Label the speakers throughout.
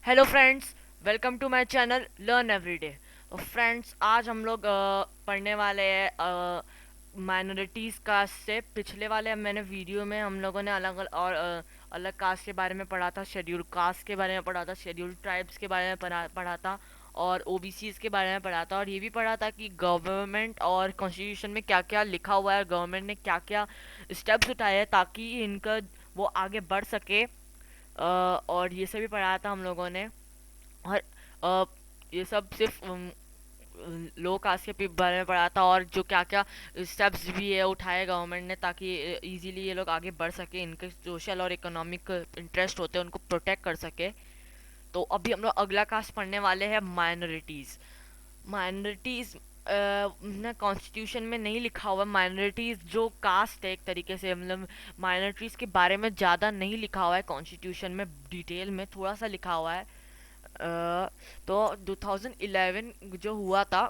Speaker 1: Hello friends, welcome to my channel learn everyday. तो friends, आज हम लोग पढ़ने वाले हैं माइनॉरिटीज़ कास्ट से। पिछले वाले मैंने वीडियो में हम लोगों ने अलग अलग और अलग कास्ट के बारे में पढ़ा था, शेड्यूल कास्ट के बारे में पढ़ा था, शेड्यूल ट्राइब्स के बारे में पढ़ा था और ओबीसीज के बारे में पढ़ा था। और ये भी पढ़ा था कि गवर्नमेंट और कॉन्स्टिट्यूशन में क्या क्या लिखा हुआ है, गवर्नमेंट ने क्या क्या स्टेप्स उठाए हैं ताकि इनका वो आगे बढ़ सके। और ये सभी पढ़ा था हम लोगों ने। और अ, ये सब सिर्फ लो कास्ट के बारे में पढ़ा था, और जो क्या क्या स्टेप्स भी है उठाए गवर्नमेंट ने ताकि इजीली ये लोग आगे बढ़ सके, इनके सोशल और इकोनॉमिक इंटरेस्ट होते हैं उनको प्रोटेक्ट कर सके। तो अभी हम लोग अगला कास्ट पढ़ने वाले हैं माइनॉरिटीज़। माइनॉरिटीज़ ना कॉन्स्टिट्यूशन में नहीं लिखा हुआ। माइनॉरिटीज़ जो कास्ट है एक तरीके से, मतलब माइनॉरिटीज़ के बारे में ज़्यादा नहीं लिखा हुआ है कॉन्स्टिट्यूशन में, डिटेल में थोड़ा सा लिखा हुआ है। तो 2011 जो हुआ था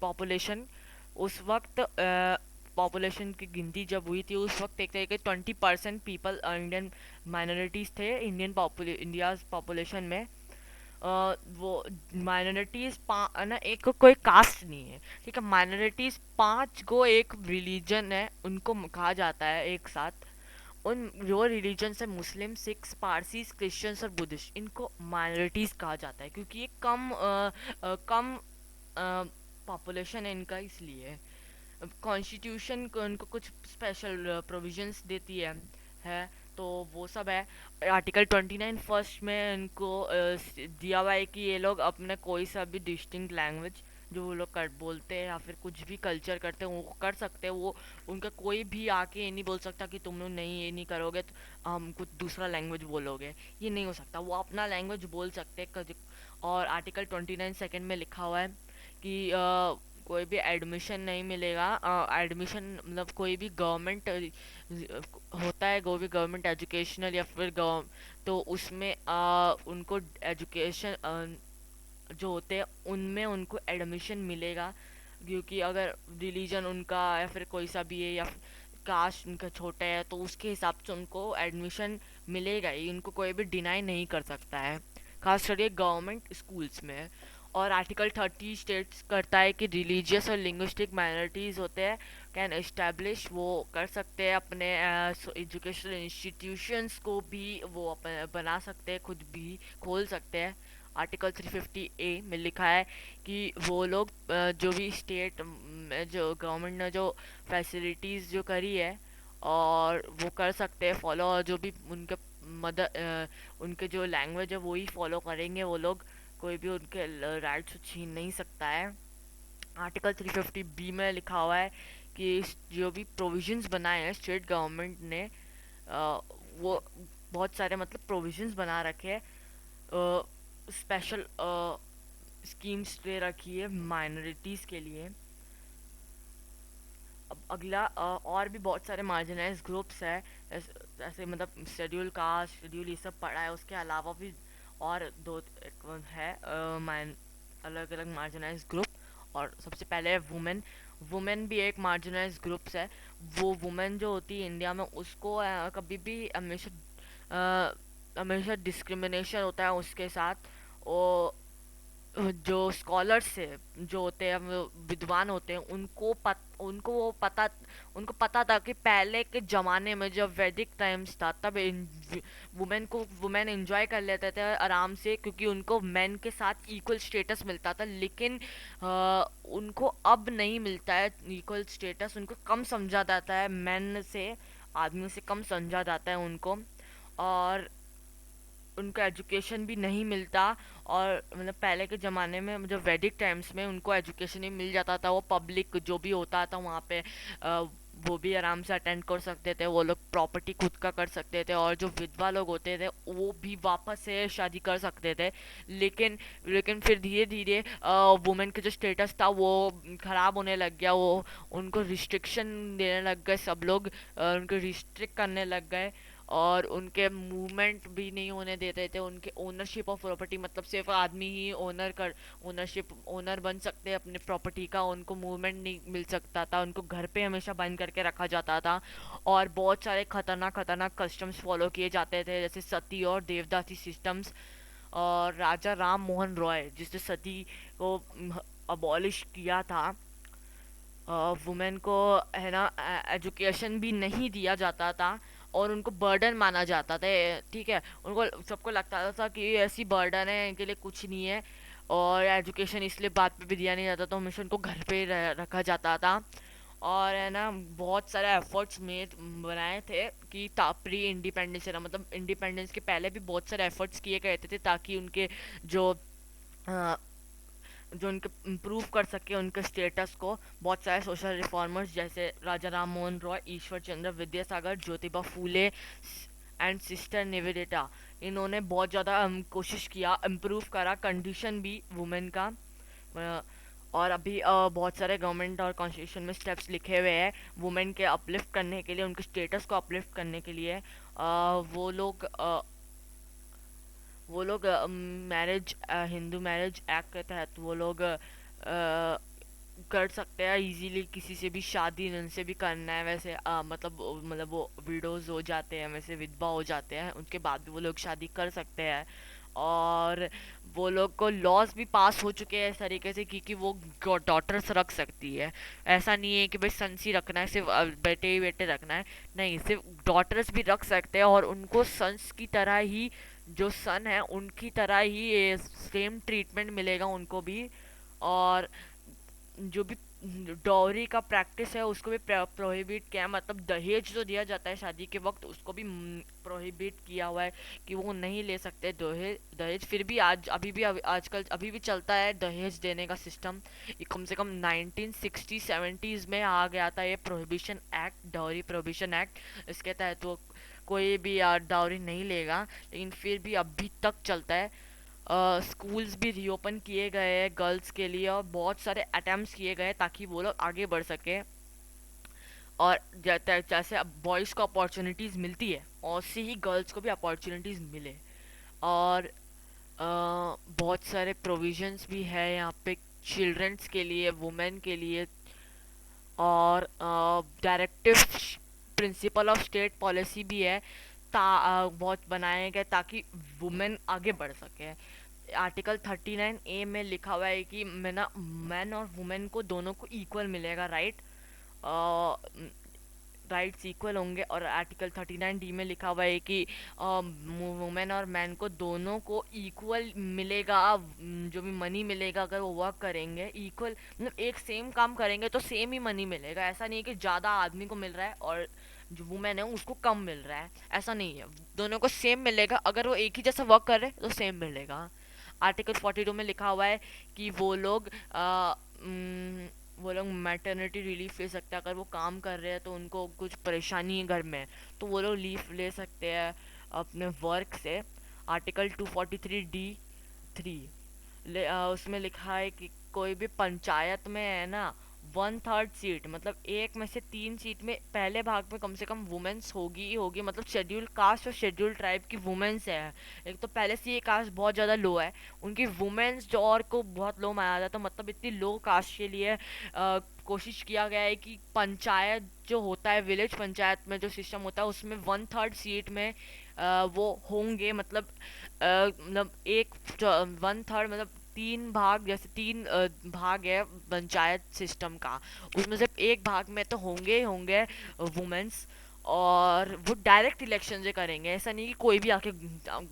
Speaker 1: पॉपुलेशन, उस वक्त पॉपुलेशन की गिनती जब हुई थी उस वक्त एक तरीके 20% पीपल इंडियन माइनॉरिटीज़ थे इंडिया पॉपुलेशन में। वो माइनॉरिटीज ना एक कोई कास्ट नहीं है, ठीक है। माइनॉरिटीज पांच को एक रिलीजन है, उनको कहा जाता है एक साथ। उन जो रिलीजन है मुस्लिम, सिख्स, पारसीज, क्रिश्चियंस और बुद्धिस्ट, इनको माइनॉरिटीज कहा जाता है क्योंकि ये कम पॉपुलेशन है इनका, इसलिए कॉन्स्टिट्यूशन को उनको कुछ स्पेशल प्रोविजंस देती है। तो वो सब है। आर्टिकल 29 फर्स्ट में इनको दिया हुआ है कि ये लोग अपने कोई सा भी डिस्टिंक्ट लैंग्वेज जो वो लोग कर बोलते हैं या फिर कुछ भी कल्चर करते हैं वो कर सकते हैं। वो उनका कोई भी आके ये नहीं बोल सकता कि तुम लोग नहीं ये नहीं करोगे तो हम कुछ दूसरा लैंग्वेज बोलोगे, ये नहीं हो सकता। वो अपना लैंग्वेज बोल सकते हैं। और आर्टिकल 29 सेकंड में लिखा हुआ है कि कोई भी एडमिशन नहीं मिलेगा। एडमिशन मतलब कोई भी गवर्नमेंट होता है, कोई भी गवर्नमेंट एजुकेशनल या फिर तो उसमें उनको एजुकेशन जो होते हैं उनमें उनको एडमिशन मिलेगा। क्योंकि अगर रिलीजन उनका या फिर कोई सा भी है या कास्ट उनका छोटा है तो उसके हिसाब से उनको एडमिशन मिलेगा ही, उनको कोई भी डिनाई नहीं कर सकता है, खास करके गवर्नमेंट स्कूल्स में। और आर्टिकल 30 स्टेट्स करता है कि रिलीजियस और लिंग्विस्टिक माइनॉरिटीज़ होते हैं कैन एस्टेब्लिश, वो कर सकते हैं अपने एजुकेशनल इंस्टीट्यूशंस को भी वो बना सकते हैं, खुद भी खोल सकते हैं। आर्टिकल 350 ए में लिखा है कि वो लोग जो भी स्टेट में जो गवर्नमेंट ने जो फैसिलिटीज़ जो करी है और वो कर सकते हैं फॉलो, और जो भी उनके उनके जो लैंग्वेज है वो ही फॉलो करेंगे वो लोग, कोई भी उनके राइट्स छीन नहीं सकता है। आर्टिकल 350 बी में लिखा हुआ है कि जो भी प्रोविजंस बनाए हैं स्टेट गवर्नमेंट ने, वो बहुत सारे मतलब प्रोविजंस बना रखे हैं, स्पेशल स्कीम्स दे रखी है माइनॉरिटीज़ के लिए। अब अगला और भी बहुत सारे मार्जिनाइज ग्रुप्स है, ऐसे मतलब शेड्यूल कास्ट, शेड्यूल ये सब पढ़ा है। उसके अलावा भी और दो एक है माइन अलग अलग मार्जिनाइज ग्रुप। और सबसे पहले है वुमेन। वुमेन भी एक मार्जिनाइज ग्रुप्स है। वो वुमेन जो होती है इंडिया में उसको कभी भी हमेशा डिस्क्रिमिनेशन होता है उसके साथ। वो जो स्कॉलर्स है जो होते हैं वो विद्वान होते हैं, उनको पता था कि पहले के ज़माने में जब वैदिक टाइम्स था तब वुमेन एंजॉय कर लेते थे आराम से क्योंकि उनको मैन के साथ इक्वल स्टेटस मिलता था। लेकिन उनको अब नहीं मिलता है इक्वल स्टेटस, उनको कम समझा जाता है, मैन से आदमी से कम समझा जाता है उनको। और उनको एजुकेशन भी नहीं मिलता। और मतलब पहले के ज़माने में जब वैदिक टाइम्स में उनको एजुकेशन ही मिल जाता था, वो पब्लिक जो भी होता था वहाँ पे वो भी आराम से अटेंड कर सकते थे, वो लोग प्रॉपर्टी खुद का कर सकते थे, और जो विधवा लोग होते थे वो भी वापस से शादी कर सकते थे। लेकिन लेकिन फिर धीरे धीरे वुमेन का जो स्टेटस था वो ख़राब होने लग गया। वो उनको रिस्ट्रिक्शन देने लग गए सब लोग, उनको रिस्ट्रिक्ट करने लग गए और उनके मूवमेंट भी नहीं होने देते थे। उनके ओनरशिप ऑफ प्रॉपर्टी मतलब सिर्फ आदमी ही ओनर बन सकते अपने प्रॉपर्टी का, उनको मूवमेंट नहीं मिल सकता था, उनको घर पे हमेशा बंद करके रखा जाता था। और बहुत सारे खतरनाक खतरनाक कस्टम्स फॉलो किए जाते थे जैसे सती और देवदासी सिस्टम्स। और राजा राम मोहन रॉय जिसने सती को अबॉलिश किया था, वुमेन को है ना एजुकेशन भी नहीं दिया जाता था और उनको बर्डन माना जाता था, ठीक है। उनको सबको लगता था कि ये ऐसी बर्डन है, इनके लिए कुछ नहीं है, और एजुकेशन इसलिए बात पे भी दिया नहीं जाता, तो हमेशा उनको घर पे रखा जाता था। और है ना बहुत सारे एफर्ट्स मेड बनाए थे कि प्री इंडिपेंडेंस era, मतलब इंडिपेंडेंस के पहले भी बहुत सारे एफर्ट्स किए गए थे ताकि उनके जो जो उनके इम्प्रूव कर सके उनके स्टेटस को। बहुत सारे सोशल रिफॉर्मर्स जैसे राजा राम मोहन रॉय, ईश्वर चंद्र विद्यासागर, ज्योतिबा फूले एंड सिस्टर निवेदिता, इन्होंने बहुत ज़्यादा कोशिश किया, इम्प्रूव करा कंडीशन भी वुमेन का। अ, और अभी बहुत सारे गवर्नमेंट और कॉन्स्टिट्यूशन में स्टेप्स लिखे हुए हैं वुमेन के अपलिफ्ट करने के लिए, उनके स्टेटस को अपलिफ्ट करने के लिए। वो लोग मैरिज, हिंदू मैरिज एक्ट के तहत वो लोग कर सकते हैं इजीली, किसी से भी शादी जिनसे भी करना है वैसे, मतलब वो विडोज हो जाते हैं, वैसे विधवा हो जाते हैं, उनके बाद भी वो लोग शादी कर सकते हैं। और वो लोग को लॉज भी पास हो चुके हैं इस तरीके से कि वो डॉटर्स रख सकती है। ऐसा नहीं है कि भाई सन्स ही रखना है, सिर्फ बेटे ही बेटे रखना है, नहीं, सिर्फ डॉटर्स भी रख सकते हैं और उनको सन्स की तरह ही, जो सन है उनकी तरह ही सेम ट्रीटमेंट मिलेगा उनको भी। और जो भी डॉरी का प्रैक्टिस है उसको भी प्रोहिबिट किया है, मतलब दहेज जो दिया जाता है शादी के वक्त उसको भी प्रोहिबिट किया हुआ है कि वो नहीं ले सकते दहेज। दहेज फिर भी आजकल अभी भी चलता है दहेज देने का सिस्टम। ये कम से कम 1960 70s में आ गया था ये prohibition act, dowry prohibition act. इसके तहत वो कोई भी डाउरी नहीं लेगा, लेकिन फिर भी अभी तक चलता है। स्कूल्स भी रीओपन किए गए हैं गर्ल्स के लिए और बहुत सारे अटेम्प्ट्स किए गए ताकि वो लोग आगे बढ़ सके। और जैसे अब बॉयज़ को अपॉर्चुनिटीज़ मिलती है और से ही गर्ल्स को भी अपॉर्चुनिटीज़ मिले। और बहुत सारे प्रोविजंस भी है यहाँ पे चिल्ड्रंस के लिए, वुमेन के लिए। और directive principle of state policy भी है, बहुत बनाए गए ताकि वुमेन आगे बढ़ सके। आर्टिकल 39A में लिखा हुआ है कि मैन और वुमेन को दोनों को इक्वल मिलेगा राइट, राइट्स इक्वल होंगे। और आर्टिकल 39D में लिखा हुआ है कि वुमेन और मैन को दोनों को इक्वल मिलेगा, जो भी मनी मिलेगा अगर वो वर्क करेंगे इक्वल, मतलब एक सेम काम करेंगे तो सेम ही मनी मिलेगा। ऐसा नहीं है कि ज़्यादा आदमी को मिल रहा है और जो वुमेन है उसको कम मिल रहा है, ऐसा नहीं है, दोनों को सेम मिलेगा। अगर वो एक ही जैसा वर्क कर रहे हैं तो सेम मिलेगा। आर्टिकल 42 में लिखा हुआ है कि वो लोग मैटरनिटी रिलीफ ले सकते हैं, अगर वो काम कर रहे हैं तो उनको कुछ परेशानी है घर में तो वो लोग लीव ले सकते हैं अपने वर्क से। आर्टिकल 243D3 उसमें लिखा है कि कोई भी पंचायत में है ना 1/3 सीट, मतलब एक में से 3 सीट में पहले भाग में कम से कम वुमेन्स होगी ही होगी, मतलब शेड्यूल कास्ट और शेड्यूल ट्राइब की वुमेन्स है। एक तो पहले से ये कास्ट बहुत ज़्यादा लो है, उनकी वुमेन्स जो और को बहुत लो माना जाता है, मतलब इतनी लो कास्ट के लिए कोशिश किया गया है कि पंचायत जो होता है, विलेज पंचायत में जो सिस्टम होता है उसमें 1/3 सीट में वो होंगे, मतलब 1/3 मतलब 3 भाग, जैसे 3 भाग है पंचायत सिस्टम का, उसमें से एक भाग में तो होंगे ही होंगे वुमेन्स। और वो डायरेक्ट इलेक्शन से करेंगे, ऐसा नहीं कि कोई भी आके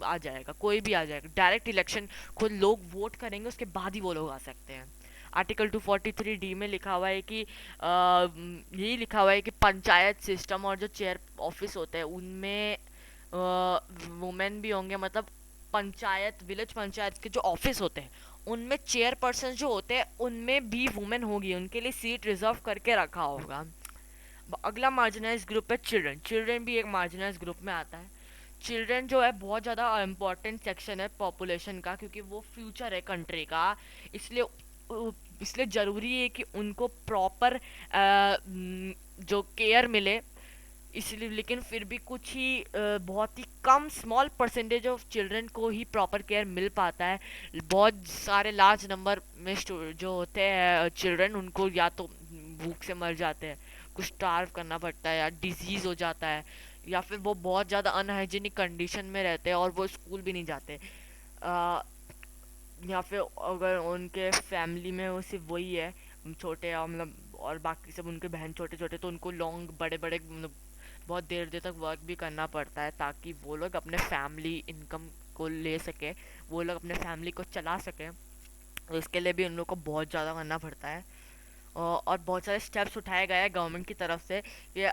Speaker 1: आ जाएगा, कोई भी आ जाएगा, डायरेक्ट इलेक्शन, खुद लोग वोट करेंगे उसके बाद ही वो लोग आ सकते हैं। आर्टिकल 243D में लिखा हुआ है कि यही लिखा हुआ है कि पंचायत सिस्टम और जो चेयर ऑफिस होते हैं उनमें वुमेन भी होंगे, मतलब पंचायत, विलेज पंचायत के जो ऑफिस होते हैं उनमें चेयरपर्सन जो होते हैं उनमें भी वुमेन होगी, उनके लिए सीट रिजर्व करके रखा होगा। अगला मार्जिनाइज ग्रुप है चिल्ड्रन। चिल्ड्रन भी एक मार्जिनाइज ग्रुप में आता है। चिल्ड्रन जो है बहुत ज़्यादा इम्पोर्टेंट सेक्शन है पॉपुलेशन का, क्योंकि वो फ्यूचर है कंट्री का, इसलिए इसलिए ज़रूरी है कि उनको प्रॉपर जो केयर मिले। इसलिए लेकिन फिर भी कुछ ही बहुत ही कम स्मॉल परसेंटेज ऑफ चिल्ड्रन को ही प्रॉपर केयर मिल पाता है। बहुत सारे लार्ज नंबर में जो होते हैं चिल्ड्रन, उनको या तो भूख से मर जाते हैं, कुछ स्टार्व करना पड़ता है, या डिजीज़ हो जाता है, या फिर वो बहुत ज़्यादा अनहाइजीनिक कंडीशन में रहते हैं और वो स्कूल भी नहीं जाते। अ, या फिर अगर उनके फैमिली में वो सिर्फ वही है छोटे, या मतलब और बाकी सब उनके बहन छोटे छोटे, तो उनको लॉन्ग बड़े बड़े मतलब बहुत देर देर तक वर्क भी करना पड़ता है ताकि वो लोग अपने फैमिली इनकम को ले सके, वो लोग अपने फैमिली को चला सके। तो इसके लिए भी उन लोग को बहुत ज़्यादा करना पड़ता है। और बहुत सारे स्टेप्स उठाए गए हैं गवर्नमेंट की तरफ से। ये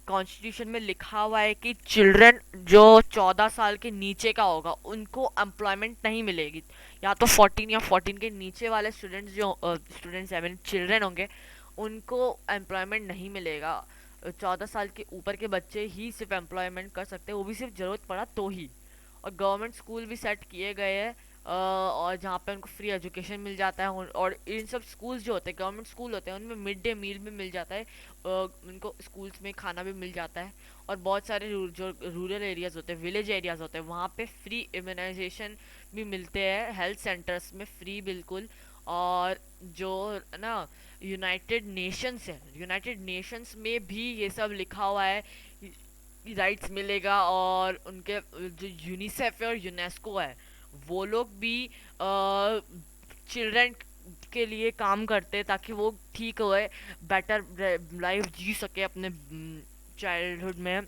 Speaker 1: कॉन्स्टिट्यूशन में लिखा हुआ है कि चिल्ड्रन जो 14 साल के नीचे का होगा उनको एम्प्लॉयमेंट नहीं मिलेगी। या तो 14 या 14 के नीचे वाले स्टूडेंट्स जो स्टूडेंट्स आई मीन चिल्ड्रन होंगे उनको एम्प्लॉयमेंट नहीं मिलेगा। 14 साल के ऊपर के बच्चे ही सिर्फ एम्प्लॉयमेंट कर सकते हैं, वो भी सिर्फ ज़रूरत पड़ा तो ही। और गवर्नमेंट स्कूल भी सेट किए गए हैं, और जहाँ पे उनको फ्री एजुकेशन मिल जाता है। और इन सब स्कूल्स जो होते हैं गवर्नमेंट स्कूल होते हैं उनमें मिड डे मील भी मिल जाता है, उनको स्कूल्स में खाना भी मिल जाता है। और बहुत सारे जो रूरल एरियाज होते हैं, विलेज एरियाज होते हैं, वहाँ पे फ्री इम्यूनाइजेशन भी मिलते हैं हेल्थ सेंटर्स में, फ्री बिल्कुल। और जो ना यूनाइटेड नेशंस है, यूनाइटेड नेशंस में भी ये सब लिखा हुआ है, राइट्स मिलेगा। और उनके जो यूनिसेफ है और यूनेस्को है वो लोग भी चिल्ड्रन के लिए काम करते हैं ताकि वो ठीक होए, बेटर लाइफ जी सके अपने चाइल्डहुड में।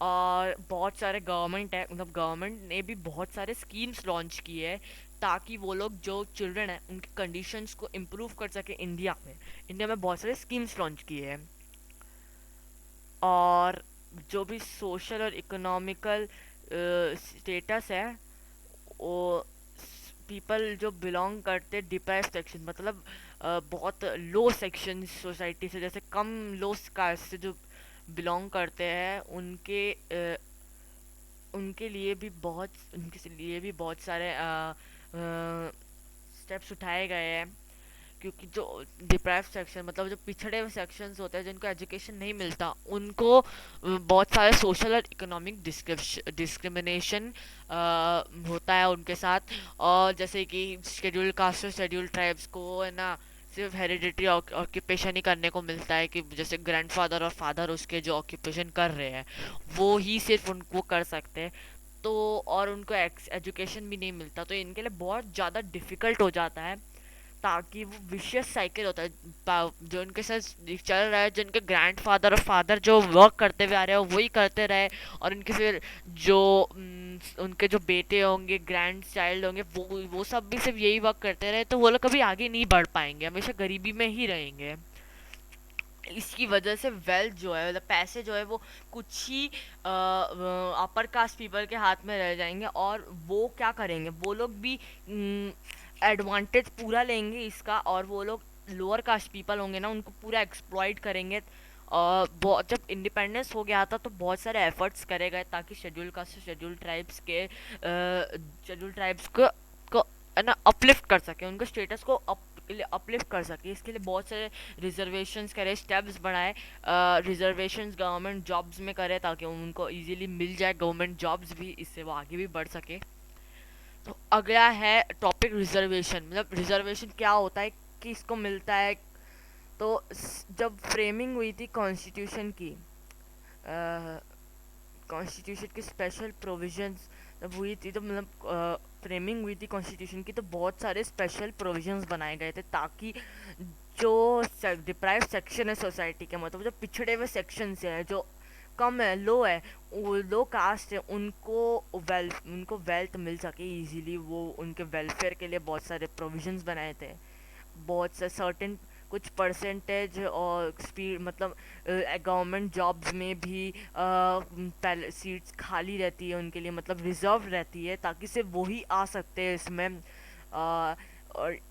Speaker 1: और बहुत सारे गवर्नमेंट है, मतलब गवर्नमेंट ने भी बहुत सारे स्कीम्स लॉन्च किए हैं ताकि वो लोग जो चिल्ड्रन है उनकी कंडीशंस को इम्प्रूव कर सके। इंडिया में बहुत सारे स्कीम्स लॉन्च किए हैं। और जो भी सोशल और इकोनॉमिकल स्टेटस है, वो पीपल जो बिलोंग करते डिप्राइव सेक्शन, मतलब बहुत लो सेक्शन सोसाइटी से, जैसे कम लो कास्ट से जो बिलोंग करते हैं उनके लिए भी बहुत सारे स्टेप्स उठाए गए हैं। क्योंकि जो डिप्राइव सेक्शन मतलब जो पिछड़े हुए सेक्शंस होते हैं जिनको एजुकेशन नहीं मिलता उनको बहुत सारे सोशल और इकोनॉमिक डिस्क्रिमिनेशन होता है उनके साथ। और जैसे कि शेड्यूल्ड कास्ट और शेड्यूल्ड ट्राइब्स को है ना सिर्फ हेरिडिटरी ऑक्यूपेशन ही करने को मिलता है, कि जैसे ग्रैंडफादर और फादर उसके जो ऑक्यूपेशन कर रहे हैं वो ही सिर्फ उनको कर सकते हैं। तो और उनको एजुकेशन भी नहीं मिलता, तो इनके लिए बहुत ज़्यादा डिफ़िकल्ट हो जाता है। ताकि वो विशियस साइकिल होता है जो उनके साथ चल रहा है, जिनके ग्रैंडफादर और फादर जो वर्क करते हुए आ रहे हैं वही करते रहे। और उनके फिर जो उनके जो बेटे होंगे, ग्रैंड चाइल्ड होंगे, वो सब भी सिर्फ यही वर्क करते रहे, तो वो लोग कभी आगे नहीं बढ़ पाएंगे, हमेशा गरीबी में ही रहेंगे। इसकी वजह से वेल्थ जो है, मतलब पैसे जो है वो कुछ ही अपर कास्ट पीपल के हाथ में रह जाएंगे। और वो क्या करेंगे, वो लोग भी एडवांटेज पूरा लेंगे इसका, और वो लोग लोअर कास्ट पीपल होंगे ना उनको पूरा एक्सप्लॉइट करेंगे। बहुत जब इंडिपेंडेंस हो गया था तो बहुत सारे एफर्ट्स करे गए ताकि शेड्यूल कास्ट से शेड्यूल ट्राइब्स को है ना अपलिफ्ट कर सके, उनके स्टेटस को अपलिफ्ट कर सके। इसके लिए बहुत सारे रिजर्वेशंस करे, स्टेप्स बढ़ाए, रिजर्वेशंस गवर्नमेंट जॉब्स में करे ताकि उनको इजीली मिल जाए गवर्नमेंट जॉब्स भी, इससे वो आगे भी बढ़ सके। तो अगला है टॉपिक रिजर्वेशन। मतलब रिजर्वेशन क्या होता है, किसको मिलता है। तो जब फ्रेमिंग हुई थी कॉन्स्टिट्यूशन की, कॉन्स्टिट्यूशन की स्पेशल प्रोविजंस जब हुई थी, तो मतलब फ्रेमिंग हुई थी कॉन्स्टिट्यूशन की, तो बहुत सारे स्पेशल प्रोविजंस बनाए गए थे ताकि जो डिप्राइव सेक्शन है सोसाइटी के, मतलब जो पिछड़े हुए सेक्शन से है, जो कम है, लो है, लो कास्ट है, उनको वेल्थ मिल सके इजीली। वो उनके वेलफेयर के लिए बहुत सारे प्रोविजंस बनाए थे। बहुत से सर्टेन कुछ परसेंटेज और स्पीड, मतलब गवर्नमेंट जॉब्स में भी पहले सीट्स खाली रहती है उनके लिए, मतलब रिजर्व रहती है ताकि सिर्फ वही आ सकते हैं इसमें। और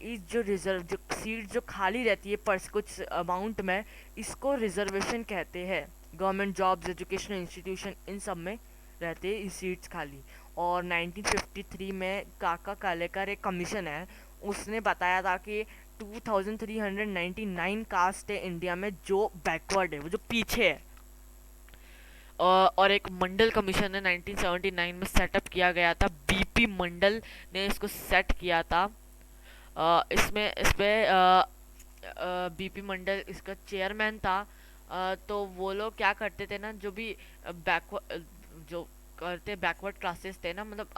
Speaker 1: इस जो रिजर्व जो सीट जो खाली रहती है पर कुछ अमाउंट में, इसको रिजर्वेशन कहते हैं। गवर्नमेंट जॉब्स, एजुकेशनल इंस्टीट्यूशन, इन सब में रहते हैं ये सीट्स खाली। और 1953 में काका कालेकर एक कमीशन है, उसने बताया था कि 2399 कास्ट है इंडिया में जो बैकवर्ड है, वो जो पीछे है। और एक मंडल कमीशन है 1979 में सेटअप किया गया था, बीपी मंडल ने इसको सेट किया था। इसमें इसमें बीपी मंडल इसका चेयरमैन था। तो वो लोग क्या करते थे ना, जो भी बैकवर्ड जो करते बैकवर्ड क्लासेस थे ना, मतलब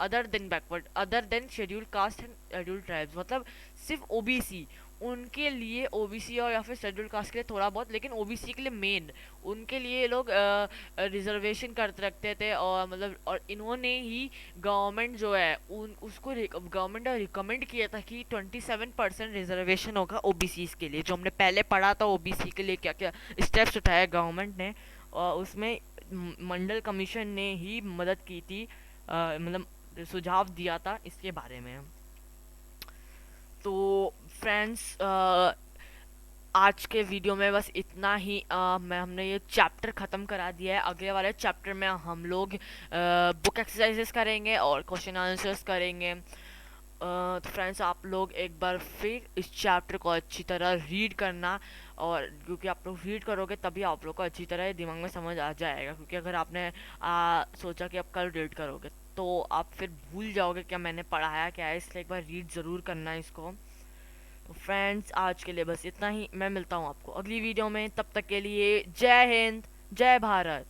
Speaker 1: other than schedule caste and schedule tribes, मतलब सिर्फ ओबीसी, उनके लिए ओबीसी और या फिर शेड्यूल कास्ट के लिए थोड़ा बहुत, लेकिन ओबीसी के लिए मेन, उनके लिए ये लोग रिजर्वेशन करते रखते थे। और मतलब और इन्होंने ही गवर्नमेंट जो है उन उसको गवर्नमेंट ने रिकमेंड किया था कि 27% रिजर्वेशन होगा ओबीसी के लिए। जो हमने पहले पढ़ा था ओबीसी के लिए क्या क्या स्टेप्स उठाए गवर्नमेंट ने, और उसमें मंडल कमीशन ने ही मदद की थी, मतलब सुझाव दिया था इसके बारे में। तो फ्रेंड्स, आज के वीडियो में बस इतना ही। हमने ये चैप्टर ख़त्म करा दिया है। अगले वाले चैप्टर में हम लोग बुक एक्सरसाइजेस करेंगे और क्वेश्चन आंसर्स करेंगे। तो फ्रेंड्स, आप लोग एक बार फिर इस चैप्टर को अच्छी तरह रीड करना, और क्योंकि आप लोग रीड करोगे तभी आप लोग को अच्छी तरह दिमाग में समझ आ जाएगा। क्योंकि अगर आपने सोचा कि आप कल रीड करोगे तो आप फिर भूल जाओगे क्या मैंने पढ़ाया क्या है, इसलिए एक बार रीड ज़रूर करना है इसको। तो फ्रेंड्स, आज के लिए बस इतना ही। मैं मिलता हूँ आपको अगली वीडियो में, तब तक के लिए जय हिंद, जय भारत।